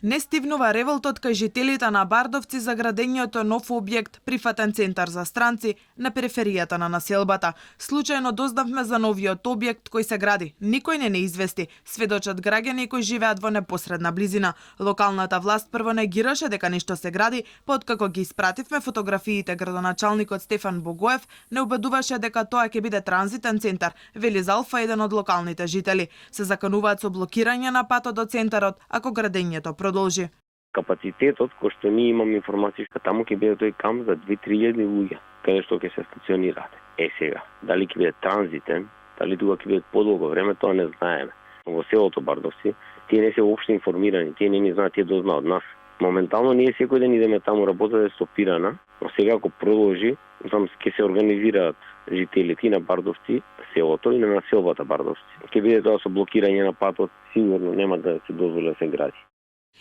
Не стивнува револтот кај жителите на Бардовци за градењето нов објект, прифатен центар за странци на периферијата на населбата. Случајно дознавме за новиот објект кој се гради. Никој не извести, сведочат граѓани кои живеат во непосредна близина. Локалната власт прво негираше дека нешто се гради, подкако ги испративме фотографиите, градоначалникот Стефан Богоев не убедуваше дека тоа ќе биде транзитен центар, вели Залфа еден од локалните жители. Се закануваат со блокирање на патот до центарот ако градењето продолжи. Капацитетот кој што ние имаме информација, таму ќе биде тој камп за 2-3 луѓе, каде што ќе се стационираат. Сега, дали ќе биде транзитен, дали тука ќе биде подолго време, тоа не знаеме. Во селото Бардовци, тие не се воопшто информирани, тие не ни знаат, тие дознаат од нас. Моментално ние секој ден идеме таму, работата е стопирана, но сега ако продолжи, там ќе се организираат жителите на Бардовци, селото и на населбата Бардовци. Ќе биде тоа со блокирање на патот, сигурно нема да се дозволи да се гради.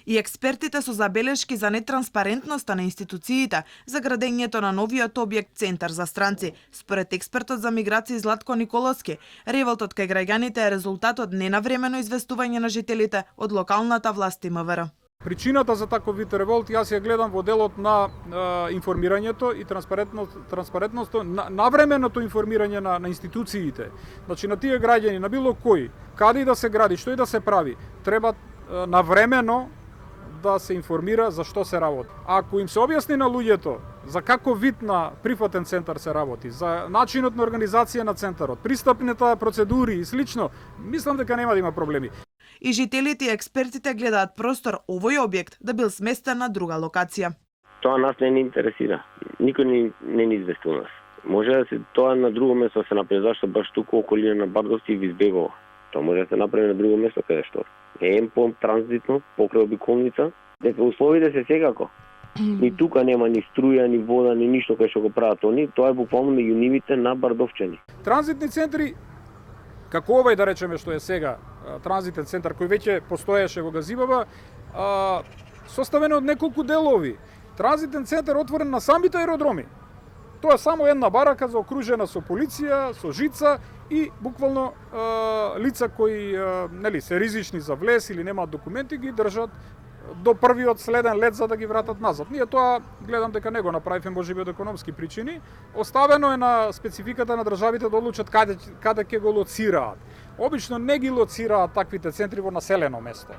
И експертите со забелешки за нетранспарентноста на институциите за градењето на новиот објект Центар за странци. Според експертот за миграција Златко Николовски, револтот кај граѓаните е резултат од ненавремено известување на жителите од локалната власт и МВР. Причината за таков вид револт јас ја гледам во делот на информирањето и транспарентноста, навременото информирање на институциите. Значи на тие граѓани, на било кој, каде и да се гради, што и да се прави, треба навремено да се информира за што се работи. Ако им се објасни на луѓето за каков вид на прифатен центар се работи, за начинот на организација на центарот, пристапните процедури и слично, мислам дека нема да има проблеми. И жителите и експертите гледаат простор овој објект да бил сместен на друга локација. Тоа нас не ни интересира. Никој не ни известил нас. Може да се тоа на друго место се направи, зашто баш туку околина на Бардовци ви избегува. Тоа може да се направи на друго место каде што е транзитно покрај обиколница, дека условите се секако. Ни тука нема ни струја, ни вода, ни ништо кај што го прават они, тоа е буквално меѓу нивите на Бардовчани. Транзитни центри како овој, да речеме, што е сега транзитен центар кој веќе постоеше во Газибаба, составен од неколку делови. Транзитен центар отворен на самите аеродроми. Тоа е само една барака заокружена со полиција, со жица и буквално лица кои се ризични за влез или немаат документи ги држат до првиот следен лет за да ги вратат назад. Ние тоа гледам дека не го направивме можеби од економски причини. Оставено е на спецификата на државите да одлучат каде ќе го лоцираат. Обично не ги лоцираат таквите центри во населено место.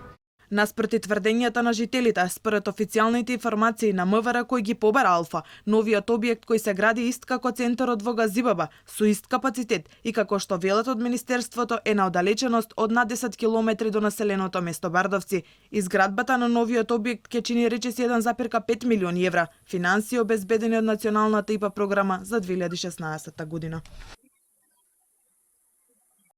Наспроти тврдењата на жителите, според официјалните информации на МВР кој ги побара Алфа, новиот објект кој се гради ист како центарот во Газибаба, со ист капацитет и како што велат од Министерството е на оддалеченост од над 10 километри до населеното место Бардовци. Изградбата на новиот објект ќе чини речиси 1,5 милиони евра, финансии обезбедени од Националната ИПА програма за 2016 година.